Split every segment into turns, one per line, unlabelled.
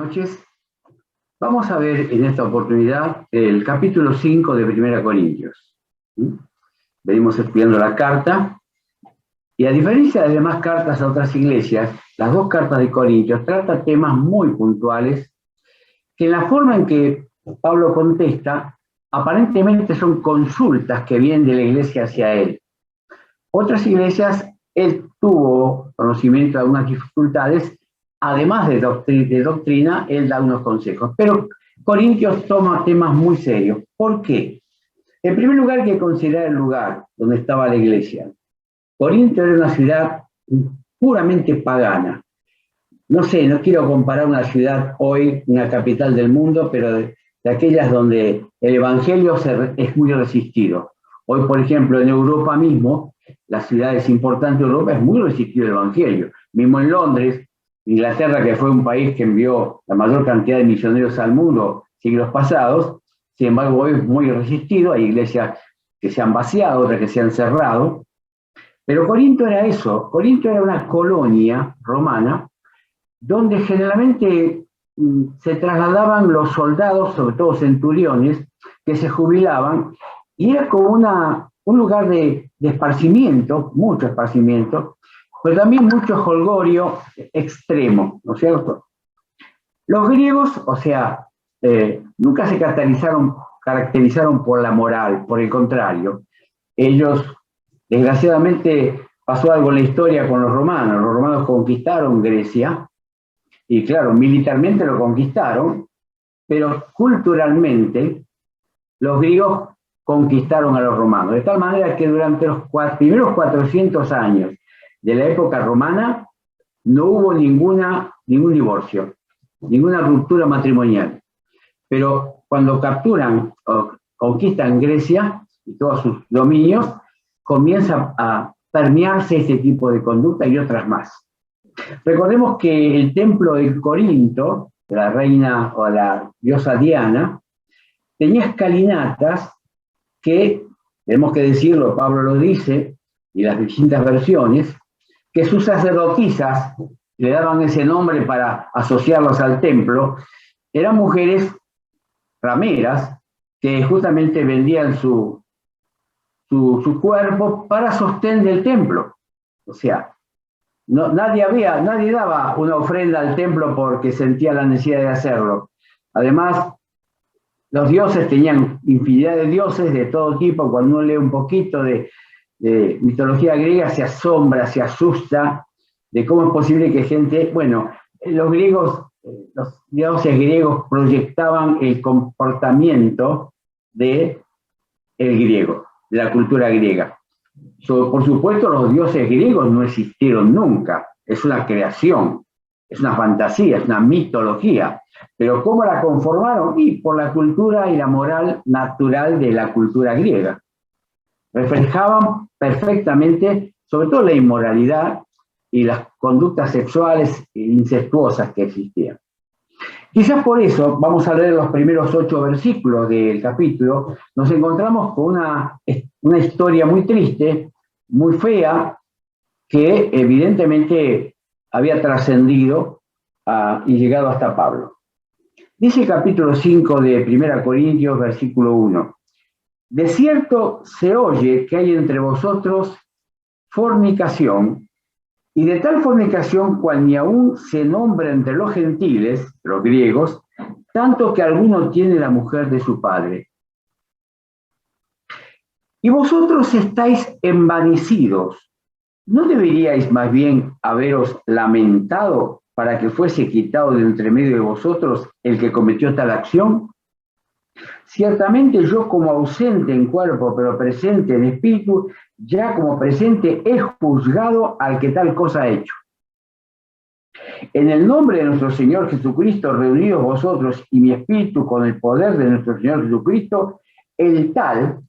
noches. Vamos a ver en esta oportunidad el capítulo 5 de 1 Corintios. Venimos estudiando la carta, y a diferencia de las demás cartas a otras iglesias, las dos cartas de Corintios tratan temas muy puntuales, que en la forma en que Pablo contesta, aparentemente son consultas que vienen de la iglesia hacia él. Otras iglesias, él tuvo conocimiento de algunas dificultades, además de doctrina, él da unos consejos. Pero Corintios toma temas muy serios. ¿Por qué? En primer lugar, hay que considerar el lugar donde estaba la iglesia. Corinto era una ciudad puramente pagana. No sé, no quiero comparar una ciudad hoy, una capital del mundo, pero de aquellas donde el evangelio es muy resistido. Hoy, por ejemplo, en Europa mismo, las ciudades importantes de Europa, es muy resistido el evangelio. Mismo en Londres, Inglaterra, que fue un país que envió la mayor cantidad de misioneros al mundo siglos pasados, sin embargo hoy es muy resistido. Hay iglesias que se han vaciado, otras que se han cerrado. Pero Corinto era eso. Corinto era una colonia romana donde generalmente se trasladaban los soldados, sobre todo centuriones, que se jubilaban, y era como un lugar de esparcimiento, mucho esparcimiento, pero también mucho jolgorio extremo, ¿no es cierto? Los griegos, nunca se caracterizaron por la moral, por el contrario. Ellos, desgraciadamente, pasó algo en la historia con los romanos conquistaron Grecia, y claro, militarmente lo conquistaron, pero culturalmente los griegos conquistaron a los romanos, de tal manera que durante los primeros 400 años de la época romana no hubo ningún divorcio, ninguna ruptura matrimonial. Pero cuando capturan o conquistan Grecia y todos sus dominios, comienza a permearse este tipo de conducta y otras más. Recordemos que el templo de Corinto, de la reina o la diosa Diana, tenía escalinatas que, tenemos que decirlo, Pablo lo dice, y las distintas versiones, que sus sacerdotisas, le daban ese nombre para asociarlos al templo, eran mujeres rameras que justamente vendían su cuerpo para sostén del templo. O sea, nadie daba una ofrenda al templo porque sentía la necesidad de hacerlo. Además, los dioses tenían infinidad de dioses de todo tipo. Cuando uno lee un poquito de mitología griega, se asombra, se asusta de cómo es posible que gente... Bueno, los dioses griegos proyectaban el comportamiento del griego, de la cultura griega. Por supuesto, los dioses griegos no existieron nunca. Es una creación, es una fantasía, es una mitología. Pero ¿cómo la conformaron? Y por la cultura y la moral natural de la cultura griega. Reflejaban perfectamente, sobre todo la inmoralidad y las conductas sexuales incestuosas que existían. Quizás por eso, vamos a leer los primeros 8 versículos del capítulo, nos encontramos con una historia muy triste, muy fea, que evidentemente había trascendido y llegado hasta Pablo. Dice el capítulo 5 de 1 Corintios, versículo 1. De cierto se oye que hay entre vosotros fornicación, y de tal fornicación cual ni aún se nombra entre los gentiles, los griegos, tanto que alguno tiene la mujer de su padre. Y vosotros estáis envanecidos. ¿No deberíais más bien haberos lamentado para que fuese quitado de entre medio de vosotros el que cometió tal acción? Ciertamente yo, como ausente en cuerpo, pero presente en espíritu, ya como presente he juzgado al que tal cosa ha hecho. En el nombre de nuestro Señor Jesucristo, reunidos vosotros y mi espíritu con el poder de nuestro Señor Jesucristo, el tal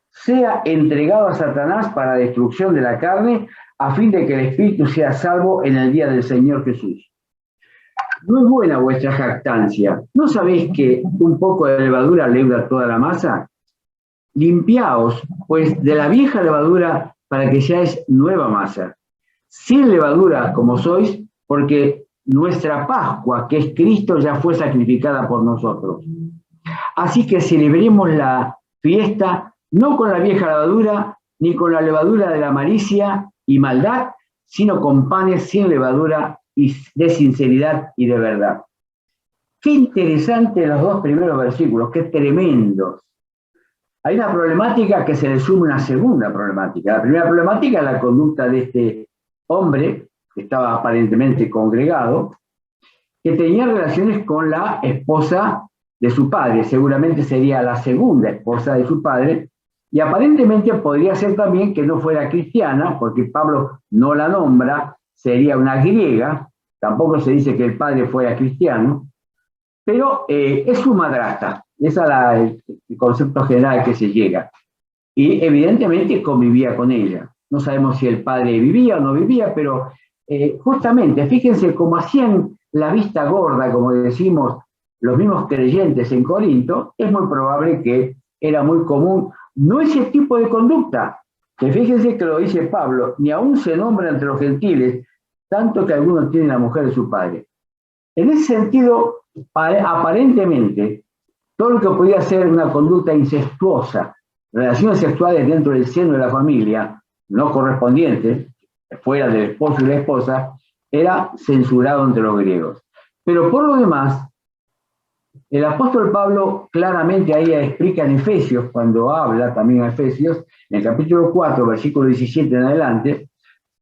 sea entregado a Satanás para destrucción de la carne, a fin de que el espíritu sea salvo en el día del Señor Jesús. No es buena vuestra jactancia. ¿No sabéis que un poco de levadura leuda toda la masa? Limpiaos, pues, de la vieja levadura para que seáis nueva masa. Sin levadura como sois, porque nuestra Pascua, que es Cristo, ya fue sacrificada por nosotros. Así que celebremos la fiesta no con la vieja levadura, ni con la levadura de la malicia y maldad, sino con panes sin levadura y de sinceridad y de verdad. Qué interesante los dos primeros versículos, qué tremendos. Hay una problemática que se le suma una segunda problemática. La primera problemática es la conducta de este hombre, que estaba aparentemente congregado, que tenía relaciones con la esposa de su padre, seguramente sería la segunda esposa de su padre, y aparentemente podría ser también que no fuera cristiana, porque Pablo no la nombra, sería una griega, tampoco se dice que el padre fuera cristiano, pero es su madrastra, ese es el concepto general que se llega. Y evidentemente convivía con ella. No sabemos si el padre vivía o no vivía, pero justamente, fíjense cómo hacían la vista gorda, como decimos los mismos creyentes en Corinto, es muy probable que era muy común, no ese tipo de conducta, que fíjense que lo dice Pablo, ni aún se nombra entre los gentiles, tanto que algunos tienen la mujer de su padre. En ese sentido, aparentemente, todo lo que podía ser una conducta incestuosa, relaciones sexuales dentro del seno de la familia, no correspondientes, fuera del esposo y la esposa, era censurado entre los griegos. Pero por lo demás, el apóstol Pablo claramente ahí explica en Efesios, cuando habla también a Efesios, en el capítulo 4, versículo 17 en adelante,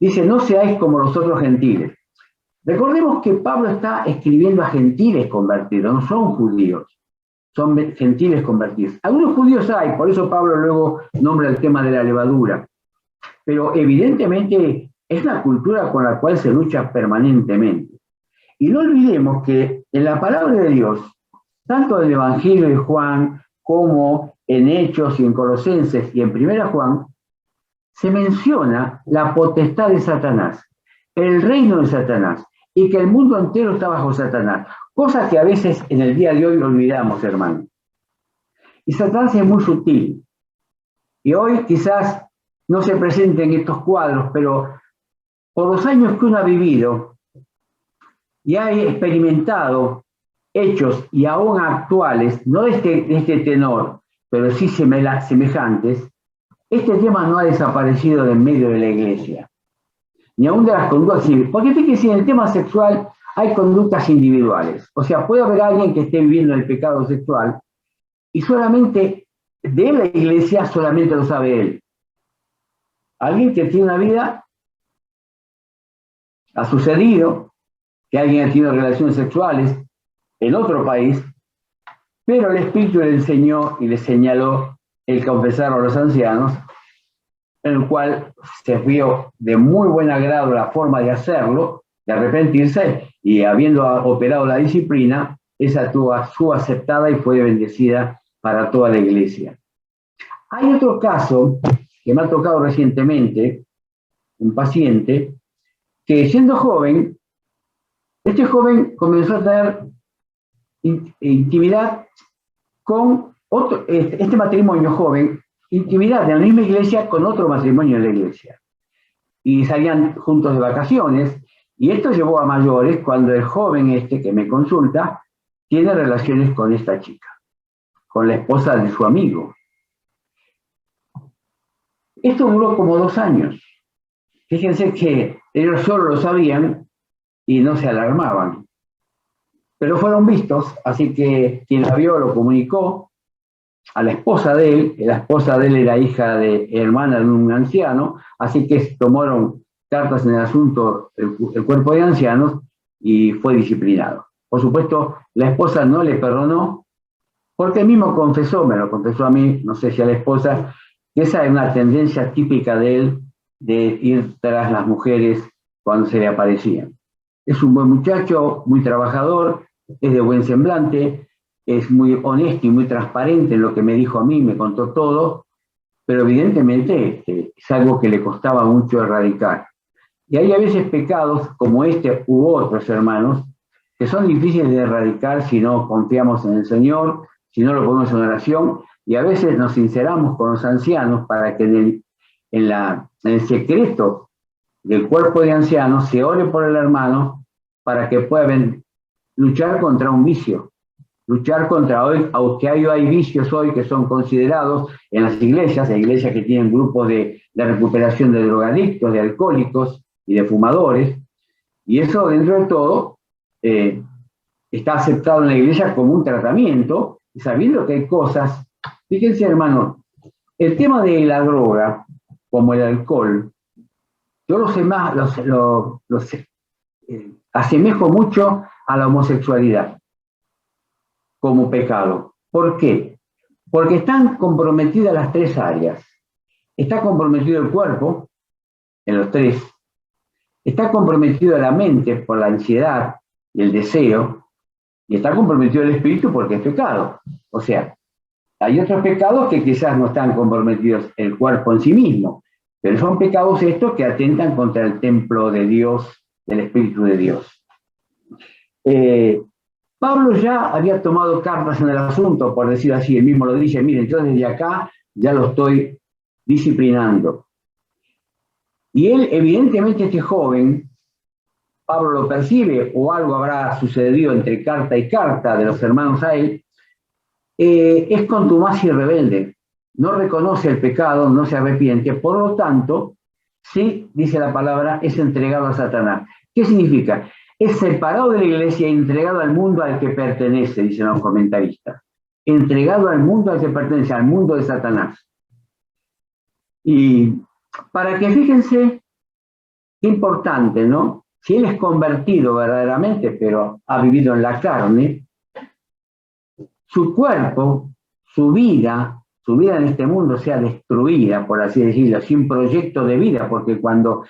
dice, no seáis como los otros gentiles. Recordemos que Pablo está escribiendo a gentiles convertidos, no son judíos, son gentiles convertidos. Algunos judíos hay, por eso Pablo luego nombra el tema de la levadura, pero evidentemente es la cultura con la cual se lucha permanentemente. Y no olvidemos que en la palabra de Dios, tanto en el Evangelio de Juan como en Hechos y en Colosenses y en Primera Juan, se menciona la potestad de Satanás, el reino de Satanás, y que el mundo entero está bajo Satanás, cosa que a veces en el día de hoy olvidamos, hermano. Y Satanás es muy sutil, y hoy quizás no se presenten estos cuadros, pero por los años que uno ha vivido y ha experimentado hechos y aún actuales, no de este tenor, pero sí semejantes, este tema no ha desaparecido de en medio de la iglesia, ni aún de las conductas civiles. Porque fíjense, en el tema sexual hay conductas individuales. O sea, puede haber alguien que esté viviendo el pecado sexual y solamente de la iglesia solamente lo sabe él. Alguien que tiene una vida, ha sucedido que alguien ha tenido relaciones sexuales en otro país, pero el Espíritu le enseñó y le señaló el confesar a los ancianos, en el cual se vio de muy buen agrado la forma de hacerlo, de arrepentirse, y habiendo operado la disciplina, esa fue aceptada y fue bendecida para toda la iglesia. Hay otro caso que me ha tocado recientemente, un paciente, que siendo joven, este joven comenzó a tener intimidad con otro, este matrimonio joven, intimidad en la misma iglesia con otro matrimonio en la iglesia. Y salían juntos de vacaciones, y esto llevó a mayores cuando el joven que me consulta tiene relaciones con esta chica, con la esposa de su amigo. Esto duró como 2 años. Fíjense que ellos solo lo sabían y no se alarmaban. Pero fueron vistos, así que quien la vio lo comunicó a la esposa de él. La esposa de él era hija de hermana de un anciano, así que tomaron cartas en el asunto el cuerpo de ancianos y fue disciplinado. Por supuesto, la esposa no le perdonó, porque él mismo confesó, me lo confesó a mí, no sé si a la esposa, que esa es una tendencia típica de él, de ir tras las mujeres cuando se le aparecían. Es un buen muchacho, muy trabajador, es de buen semblante, es muy honesto y muy transparente en lo que me dijo a mí, me contó todo, pero evidentemente es algo que le costaba mucho erradicar. Y hay a veces pecados como este u otros, hermanos, que son difíciles de erradicar si no confiamos en el Señor, si no lo ponemos en oración, y a veces nos sinceramos con los ancianos para que en el secreto del cuerpo de ancianos se ore por el hermano para que puedan luchar contra un vicio. Luchar contra hoy, aunque hay vicios hoy que son considerados en las iglesias, hay iglesias que tienen grupos de recuperación de drogadictos, de alcohólicos y de fumadores, y eso dentro de todo está aceptado en la iglesia como un tratamiento, sabiendo que hay cosas. Fíjense, hermano, el tema de la droga, como el alcohol, yo los asemejo mucho a la homosexualidad como pecado. ¿Por qué? Porque están comprometidas las tres áreas. Está comprometido el cuerpo, en los tres. Está comprometido la mente por la ansiedad y el deseo. Y está comprometido el espíritu porque es pecado. O sea, hay otros pecados que quizás no están comprometidos el cuerpo en sí mismo, pero son pecados estos que atentan contra el templo de Dios, del Espíritu de Dios. Pablo ya había tomado cartas en el asunto, por decir así, él mismo lo dice, miren, yo desde acá ya lo estoy disciplinando. Y él, evidentemente, este joven, Pablo lo percibe, o algo habrá sucedido entre carta y carta de los hermanos a él, es contumaz y rebelde, no reconoce el pecado, no se arrepiente, por lo tanto, sí, dice la palabra, es entregado a Satanás. ¿Qué significa? Es separado de la iglesia y entregado al mundo al que pertenece, dicen los comentaristas. Entregado al mundo al que pertenece, al mundo de Satanás. Y para que fíjense, qué importante, ¿no? Si él es convertido verdaderamente, pero ha vivido en la carne, su cuerpo, su vida en este mundo sea destruida, por así decirlo, sin proyecto de vida, porque cuando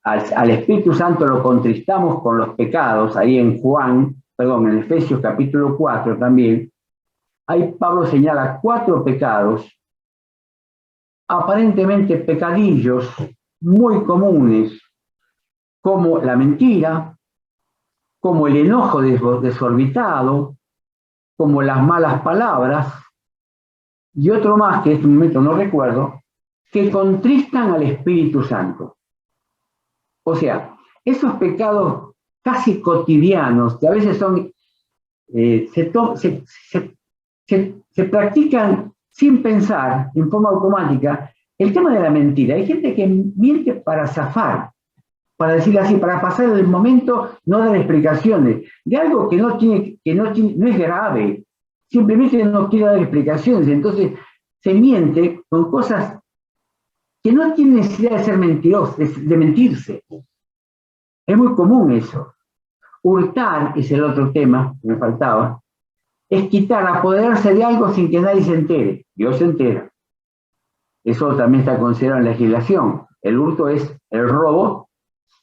al Espíritu Santo lo contristamos con los pecados, ahí en en Efesios capítulo 4 también, ahí Pablo señala 4 pecados, aparentemente pecadillos muy comunes, como la mentira, como el enojo desorbitado, como las malas palabras, y otro más que en este momento no recuerdo, que contristan al Espíritu Santo. O sea, esos pecados casi cotidianos, que a veces son, se practican sin pensar, en forma automática, el tema de la mentira. Hay gente que miente para zafar, para decirlo así, para pasar el momento, no dar explicaciones, de algo que no es grave, simplemente no quiere dar explicaciones. Entonces se miente con cosas que no tienen necesidad de ser mentirosos, de mentirse. Es muy común eso. Hurtar es el otro tema que me faltaba. Es quitar, apoderarse de algo sin que nadie se entere. Dios se entera. Eso también está considerado en la legislación. El hurto es el robo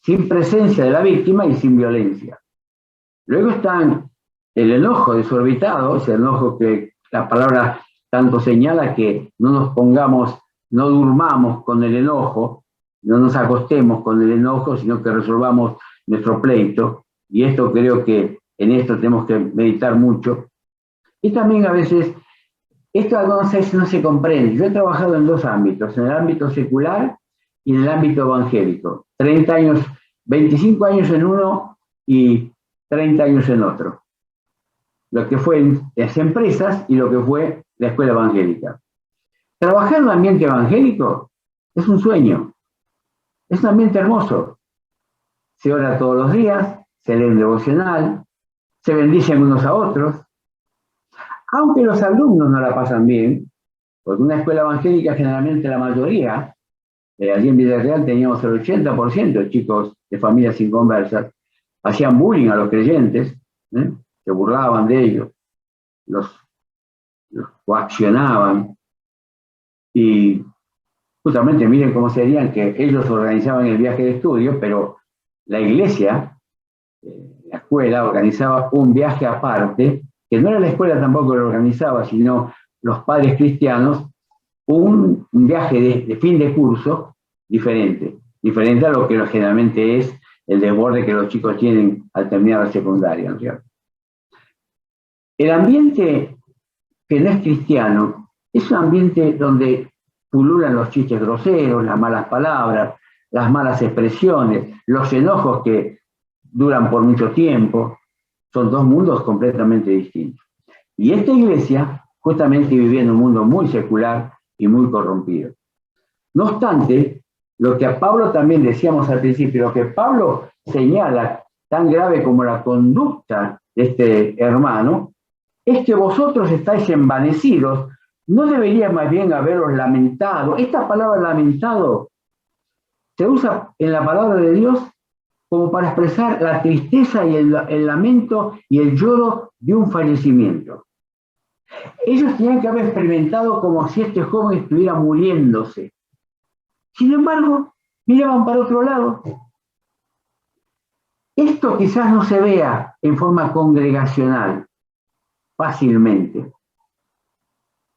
sin presencia de la víctima y sin violencia. Luego están el enojo desorbitado, ese enojo que la palabra tanto señala, que no nos pongamos, no durmamos con el enojo, no nos acostemos con el enojo, sino que resolvamos nuestro pleito. Y esto creo que en esto tenemos que meditar mucho. Y también a veces, esto algunas veces no se comprende. Yo he trabajado en 2 ámbitos, en el ámbito secular y en el ámbito evangélico. 30 años, 25 años en uno y 30 años en otro. Lo que fue en las empresas y lo que fue la escuela evangélica. Trabajar en un ambiente evangélico es un sueño. Es un ambiente hermoso. Se ora todos los días, se lee el devocional, se bendicen unos a otros. Aunque los alumnos no la pasan bien, porque en una escuela evangélica generalmente la mayoría, allí en Villarreal teníamos el 80% de chicos de familias inconversas, hacían bullying a los creyentes, se burlaban de ellos, los coaccionaban, y justamente miren cómo serían que ellos organizaban el viaje de estudio, pero la iglesia, la escuela, organizaba un viaje aparte, que no era la escuela tampoco que lo organizaba, sino los padres cristianos, un viaje de fin de curso diferente a lo que generalmente es el desborde que los chicos tienen al terminar la secundaria, ¿no es cierto? El ambiente que no es cristiano es un ambiente donde pululan los chistes groseros, las malas palabras, las malas expresiones, los enojos que duran por mucho tiempo, son dos mundos completamente distintos. Y esta iglesia justamente vivía en un mundo muy secular y muy corrompido. No obstante, lo que a Pablo también decíamos al principio, lo que Pablo señala tan grave como la conducta de este hermano, es que vosotros estáis envanecidos, no debería más bien haberos lamentado. Esta palabra lamentado se usa en la palabra de Dios como para expresar la tristeza y el lamento y el lloro de un fallecimiento. Ellos tenían que haber experimentado como si este joven estuviera muriéndose. Sin embargo, miraban para otro lado. Esto quizás no se vea en forma congregacional fácilmente,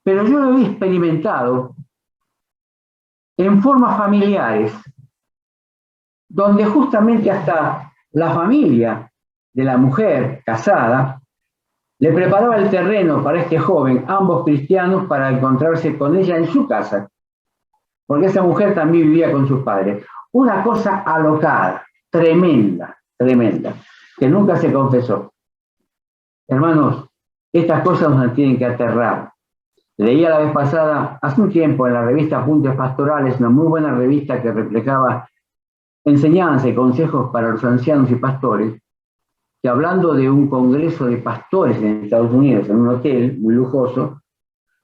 pero yo lo he experimentado en formas familiares, donde justamente hasta la familia de la mujer casada le preparaba el terreno para este joven, ambos cristianos, para encontrarse con ella en su casa, porque esa mujer también vivía con sus padres. Una cosa alocada, tremenda, tremenda, que nunca se confesó. Hermanos, estas cosas nos tienen que aterrar. Leía la vez pasada, hace un tiempo, en la revista Apuntes Pastorales, una muy buena revista que reflejaba enseñanza y consejos para los ancianos y pastores, que hablando de un congreso de pastores en Estados Unidos, en un hotel muy lujoso,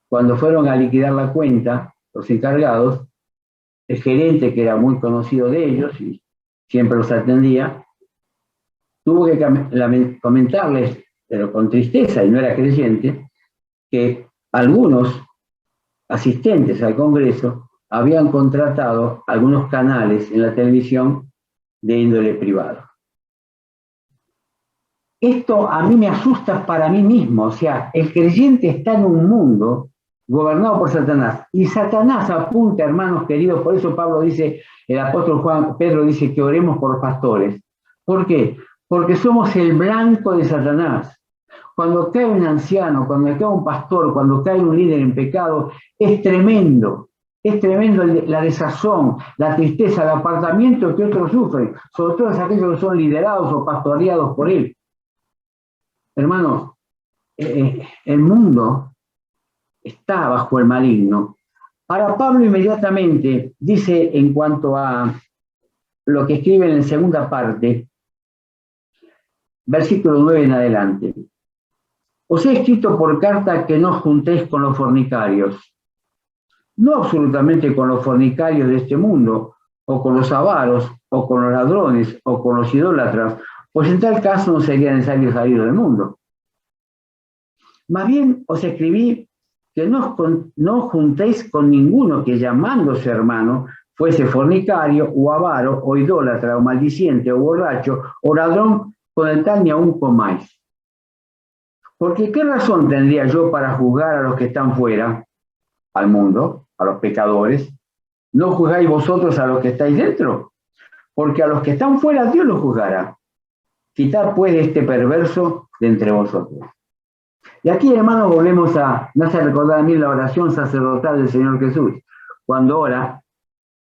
cuando fueron a liquidar la cuenta, los encargados, el gerente, que era muy conocido de ellos y siempre los atendía, tuvo que comentarles, pero con tristeza, y no era creyente, que algunos asistentes al Congreso habían contratado algunos canales en la televisión de índole privado. Esto a mí me asusta para mí mismo, o sea, el creyente está en un mundo gobernado por Satanás, y Satanás apunta, hermanos queridos, por eso Pablo dice, el apóstol Pedro dice que oremos por los pastores. ¿Por qué? Porque somos el blanco de Satanás. Cuando cae un anciano, cuando cae un pastor, cuando cae un líder en pecado, es tremendo la desazón, la tristeza, el apartamiento que otros sufren, sobre todo aquellos que son liderados o pastoreados por él. Hermanos, el mundo está bajo el maligno. Ahora Pablo inmediatamente dice, en cuanto a lo que escribe en la segunda parte, versículo 9 en adelante: os he escrito por carta que no os juntéis con los fornicarios, no absolutamente con los fornicarios de este mundo, o con los avaros, o con los ladrones, o con los idólatras, pues en tal caso no sería necesario salir del mundo. Más bien os escribí que no os juntéis con ninguno que, llamándose hermano, fuese fornicario, o avaro, o idólatra, o maldiciente, o borracho, o ladrón, con el tal ni aún comáis. Porque ¿qué razón tendría yo para juzgar a los que están fuera, al mundo, a los pecadores? ¿No juzgáis vosotros a los que estáis dentro? Porque a los que están fuera Dios los juzgará. Quitad pues este perverso de entre vosotros. Y aquí, hermanos, volvemos me hace recordar a mí la oración sacerdotal del Señor Jesús, cuando ora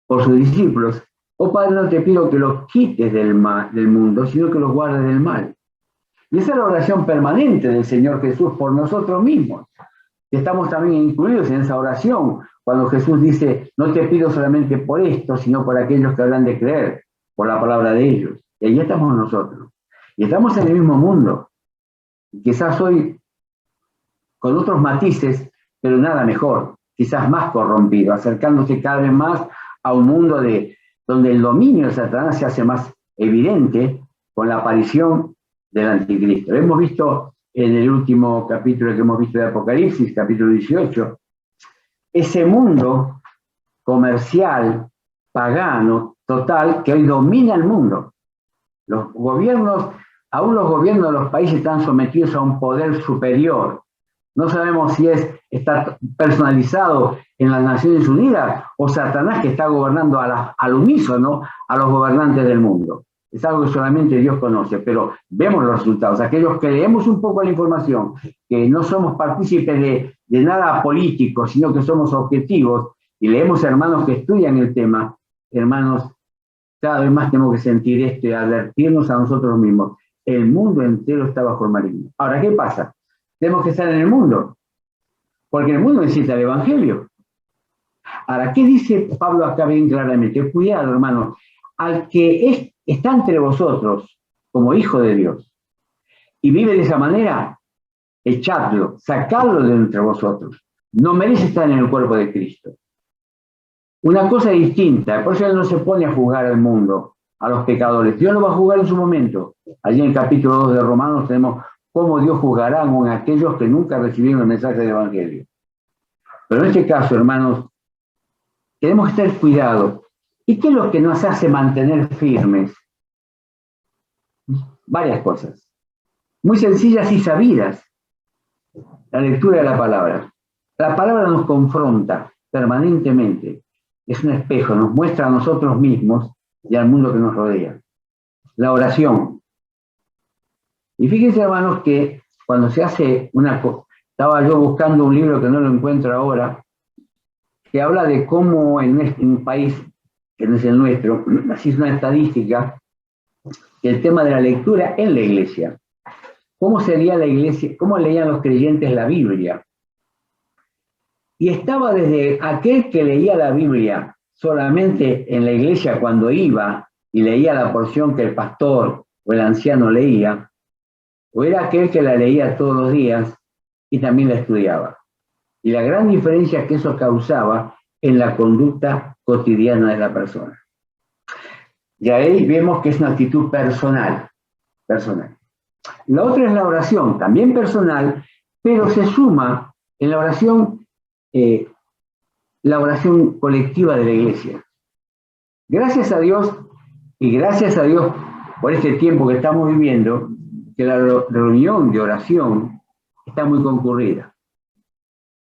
por sus discípulos: oh Padre, no te pido que los quites del mundo, sino que los guardes del mal. Y esa es la oración permanente del Señor Jesús por nosotros mismos, que estamos también incluidos en esa oración, cuando Jesús dice: no te pido solamente por esto, sino por aquellos que habrán de creer, por la palabra de ellos. Y ahí estamos nosotros. Y estamos en el mismo mundo. Quizás hoy con otros matices, pero nada mejor, quizás más corrompido, acercándose cada vez más a un mundo donde el dominio de Satanás se hace más evidente con la aparición del anticristo. Lo hemos visto en el último capítulo que hemos visto de Apocalipsis, capítulo 18, ese mundo comercial, pagano, total, que hoy domina el mundo. Los gobiernos, aún los gobiernos de los países están sometidos a un poder superior. No sabemos si está personalizado en las Naciones Unidas o Satanás, que está gobernando al unísono a los gobernantes del mundo. Es algo que solamente Dios conoce, pero vemos los resultados. Aquellos que leemos un poco la información, que no somos partícipes de nada político, sino que somos objetivos, y leemos hermanos que estudian el tema, hermanos, cada vez más tenemos que sentir esto y advertirnos a nosotros mismos. El mundo entero está bajo el maligno. Ahora, ¿qué pasa? Tenemos que estar en el mundo, porque el mundo necesita el Evangelio. Ahora, ¿qué dice Pablo acá bien claramente? Cuidado, hermano, al que está entre vosotros como hijo de Dios y vive de esa manera, echadlo, sacadlo de entre vosotros. No merece estar en el cuerpo de Cristo. Una cosa distinta, por eso él no se pone a juzgar al mundo, a los pecadores. Dios lo va a juzgar en su momento. Allí en el capítulo 2 de Romanos tenemos cómo Dios juzgará a aquellos que nunca recibieron el mensaje del Evangelio. Pero en este caso, hermanos, tenemos que tener cuidado. ¿Y qué es lo que nos hace mantener firmes? Varias cosas. Muy sencillas y sabidas. La lectura de la palabra. La palabra nos confronta permanentemente. Es un espejo, nos muestra a nosotros mismos y al mundo que nos rodea. La oración. Y fíjense, hermanos, que cuando se hace estaba yo buscando un libro que no lo encuentro ahora, que habla de cómo en un país que no es el nuestro, así es una estadística, el tema de la lectura en la iglesia. ¿Cómo sería la iglesia? ¿Cómo leían los creyentes la Biblia? Y estaba desde aquel que leía la Biblia solamente en la iglesia cuando iba y leía la porción que el pastor o el anciano leía, o era aquel que la leía todos los días y también la estudiaba. Y la gran diferencia que eso causaba en la conducta cotidiana de la persona. Y ahí vemos que es una actitud personal. La otra es la oración, también personal, pero se suma en la oración colectiva de la iglesia. Gracias a Dios por este tiempo que estamos viviendo, que la reunión de oración está muy concurrida.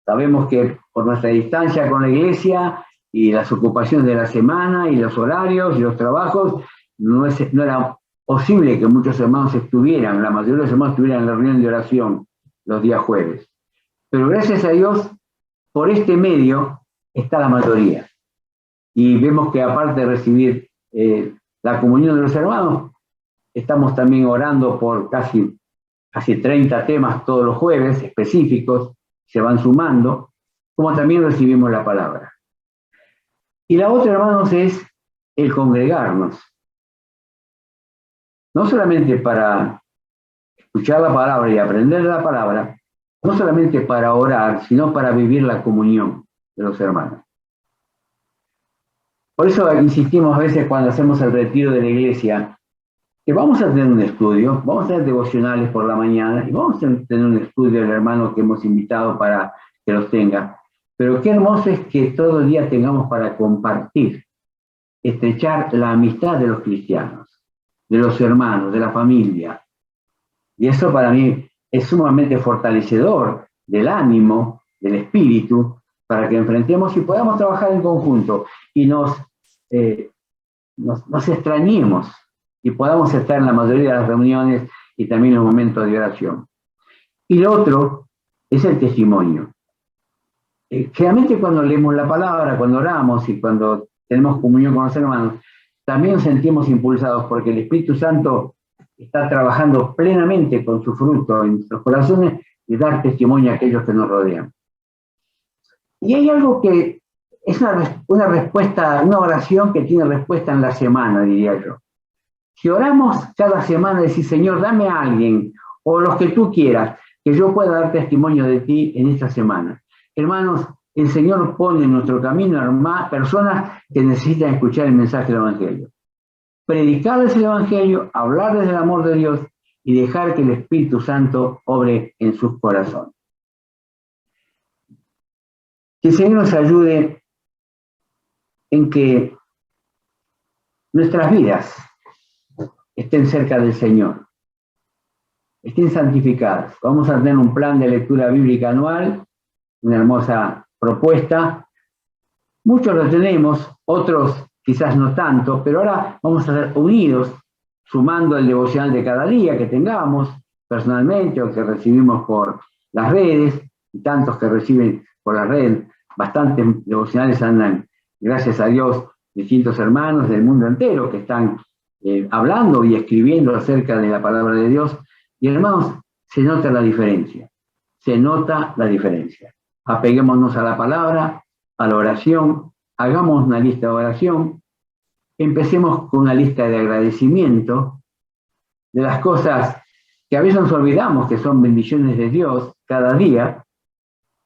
Sabemos que por nuestra distancia con la iglesia y las ocupaciones de la semana y los horarios y los trabajos, no era posible que muchos hermanos la mayoría de los hermanos estuvieran en la reunión de oración los días jueves. Pero gracias a Dios, por este medio está la mayoría. Y vemos que aparte de recibir la comunión de los hermanos, estamos también orando por casi 30 temas todos los jueves específicos, se van sumando, como también recibimos la palabra. Y la otra, hermanos, es el congregarnos. No solamente para escuchar la palabra y aprender la palabra, no solamente para orar, sino para vivir la comunión de los hermanos. Por eso insistimos a veces cuando hacemos el retiro de la iglesia, que vamos a tener un estudio, vamos a tener devocionales por la mañana y vamos a tener un estudio del hermano que hemos invitado para que los tenga. Pero qué hermoso es que todo el día tengamos para compartir, estrechar la amistad de los cristianos, de los hermanos, de la familia. Y eso para mí es sumamente fortalecedor del ánimo, del espíritu, para que enfrentemos y podamos trabajar en conjunto y nos extrañemos y podamos estar en la mayoría de las reuniones y también en los momentos de oración. Y lo otro es el testimonio. Generalmente cuando leemos la palabra, cuando oramos y cuando tenemos comunión con los hermanos, también nos sentimos impulsados porque el Espíritu Santo está trabajando plenamente con su fruto en nuestros corazones y dar testimonio a aquellos que nos rodean. Y hay algo que es una respuesta, una oración que tiene respuesta en la semana, diría yo. Si oramos cada semana y decir, Señor, dame a alguien, o los que tú quieras, que yo pueda dar testimonio de ti en esta semana. Hermanos, el Señor pone en nuestro camino a personas que necesitan escuchar el mensaje del Evangelio. Predicarles el Evangelio, hablarles del amor de Dios y dejar que el Espíritu Santo obre en sus corazones. Que el Señor nos ayude en que nuestras vidas estén cerca del Señor, estén santificadas. Vamos a tener un plan de lectura bíblica anual, una hermosa propuesta. Muchos lo tenemos, otros quizás no tanto, pero ahora vamos a estar unidos, sumando el devocional de cada día que tengamos personalmente o que recibimos por las redes, y tantos que reciben por la red. Bastantes devocionales andan, gracias a Dios, distintos hermanos del mundo entero que están hablando y escribiendo acerca de la palabra de Dios. Y hermanos, se nota la diferencia. Se nota la diferencia. Apeguémonos a la palabra, a la oración, hagamos una lista de oración, empecemos con una lista de agradecimiento de las cosas que a veces nos olvidamos que son bendiciones de Dios cada día,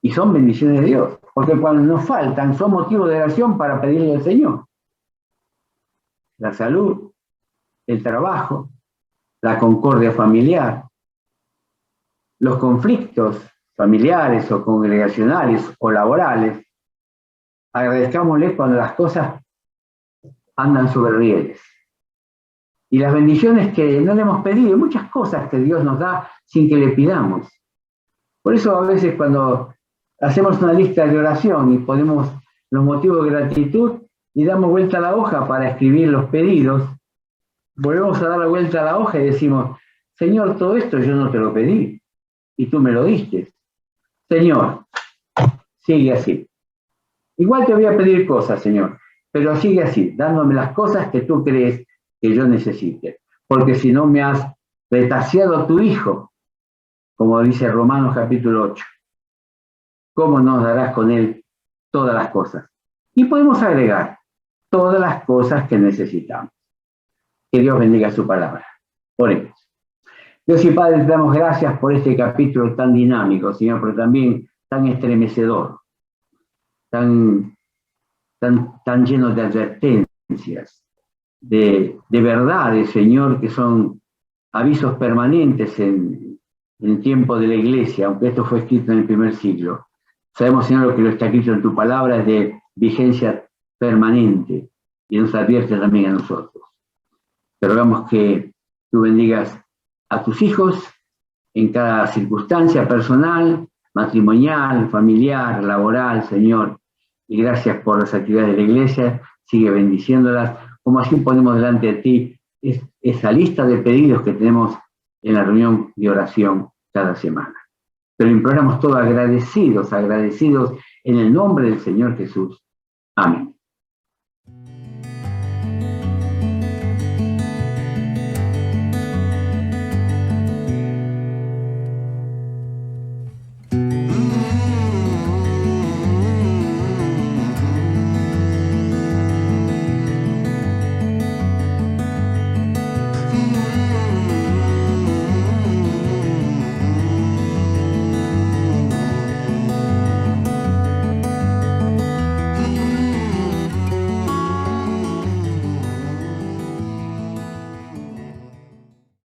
y son bendiciones de Dios, porque cuando nos faltan son motivos de oración para pedirle al Señor. La salud, el trabajo, la concordia familiar, los conflictos familiares o congregacionales o laborales. Agradezcámosle cuando las cosas andan sobre rieles. Y las bendiciones que no le hemos pedido, muchas cosas que Dios nos da sin que le pidamos. Por eso a veces cuando hacemos una lista de oración y ponemos los motivos de gratitud y damos vuelta a la hoja para escribir los pedidos, volvemos a dar la vuelta a la hoja y decimos, Señor, todo esto yo no te lo pedí y tú me lo diste. Señor, sigue así. Igual te voy a pedir cosas, Señor, pero sigue así, dándome las cosas que tú crees que yo necesite. Porque si no me has retaseado a tu Hijo, como dice Romanos capítulo 8, ¿cómo nos darás con él todas las cosas? Y podemos agregar todas las cosas que necesitamos. Que Dios bendiga su palabra. Oremos. Dios y Padre, te damos gracias por este capítulo tan dinámico, Señor, pero también tan estremecedor, tan lleno de advertencias, de verdades, Señor, que son avisos permanentes en el tiempo de la Iglesia, aunque esto fue escrito en el primer siglo. Sabemos, Señor, lo que lo está escrito en tu palabra es de vigencia permanente y nos advierte también a nosotros. Te rogamos que tú bendigas a tus hijos en cada circunstancia personal, matrimonial, familiar, laboral, Señor. Y gracias por las actividades de la Iglesia. Sigue bendiciéndolas. Como así ponemos delante de ti esa lista de pedidos que tenemos en la reunión de oración cada semana. Pero imploramos todos agradecidos en el nombre del Señor Jesús. Amén.